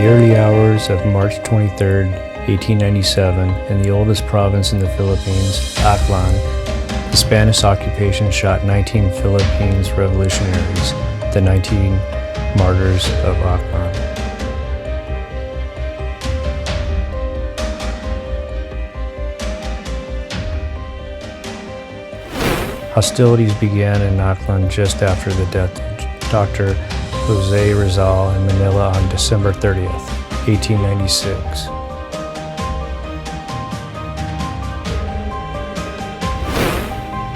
early hours of March 23, 1897, in the oldest province in the Philippines, Aklan, the Spanish occupation shot 19 Philippines revolutionaries, the 19 Martyrs of Aklan. Hostilities began in Aklan just after the death of Dr. Jose Rizal in Manila on December 30th, 1896.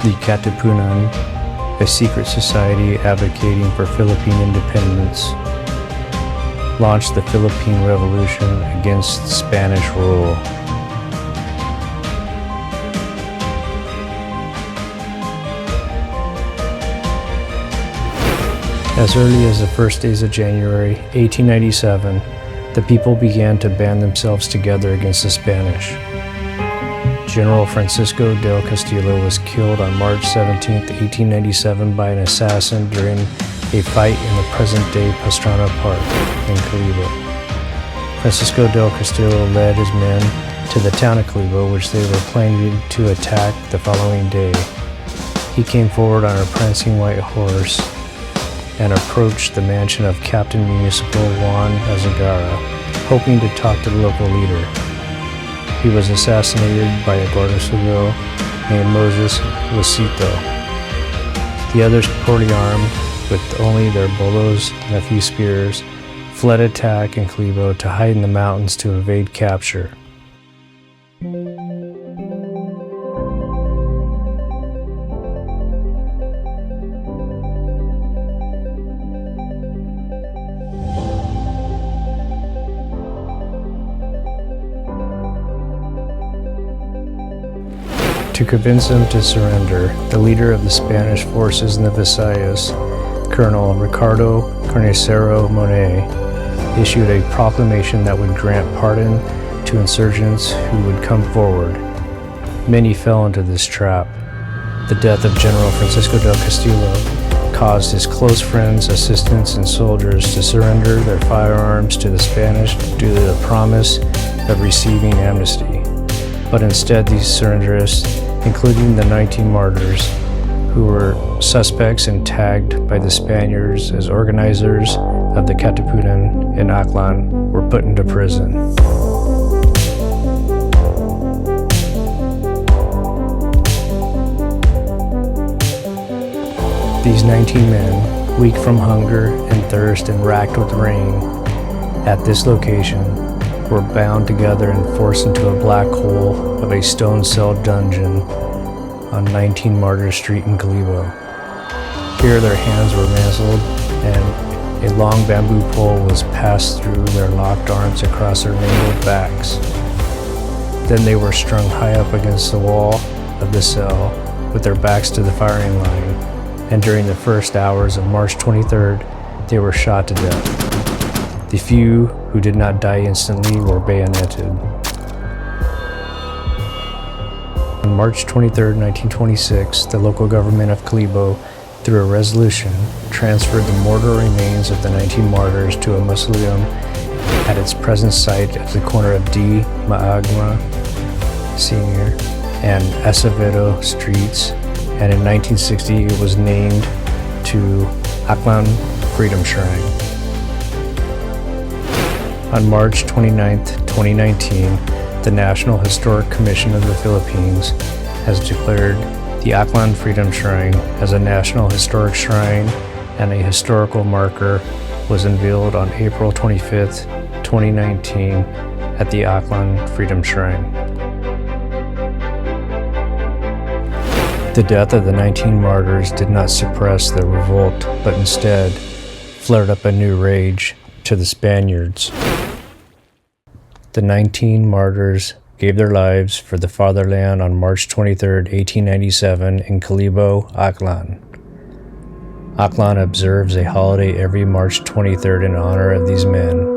The Katipunan, a secret society advocating for Philippine independence, launched the Philippine Revolution against Spanish rule. As early as the first days of January 1897, the people began to band themselves together against the Spanish. General Francisco del Castillo was killed on March 17, 1897 by an assassin during a fight in the present-day Pastrana Park in Kalibo. Francisco del Castillo led his men to the town of Kalibo, which they were planning to attack the following day. He came forward on a prancing white horse and approached the mansion of Captain Municipal Juan Azagara, hoping to talk to the local leader. He was assassinated by a Guardia Civil named Moses Lucito. The others, poorly armed with only their bolos and a few spears, fled attack in Kalibo to hide in the mountains to evade capture. To convince them to surrender, the leader of the Spanish forces in the Visayas, Colonel Ricardo Carnicero Monet, issued a proclamation that would grant pardon to insurgents who would come forward. Many fell into this trap. The death of General Francisco del Castillo caused his close friends, assistants, and soldiers to surrender their firearms to the Spanish due to the promise of receiving amnesty. But instead, these surrenderists, including the 19 martyrs, who were suspects and tagged by the Spaniards as organizers of the Katipunan in Aklan, were put into prison. These 19 men, weak from hunger and thirst and racked with rain, at this location, were bound together and forced into a black hole of a stone cell dungeon on 19 Martyrs Street in Kalibo. Here their hands were manacled and a long bamboo pole was passed through their locked arms across their mangled backs. Then they were strung high up against the wall of the cell with their backs to the firing line, and during the first hours of March 23rd, they were shot to death. The few who did not die instantly were bayoneted. On March 23, 1926, the local government of Kalibo, through a resolution, transferred the mortal remains of the 19 martyrs to a mausoleum at its present site at the corner of D. Maagma Sr. and Acevedo Streets, and in 1960 it was named to Aklan Freedom Shrine. On March 29, 2019, the National Historic Commission of the Philippines has declared the Aklan Freedom Shrine as a National Historic Shrine, and a historical marker was unveiled on April 25, 2019 at the Aklan Freedom Shrine. The death of the 19 martyrs did not suppress the revolt, but instead flared up a new rage to the Spaniards. The 19 martyrs gave their lives for the fatherland on March 23, 1897 in Kalibo, Aklan. Aklan observes a holiday every March 23rd in honor of these men.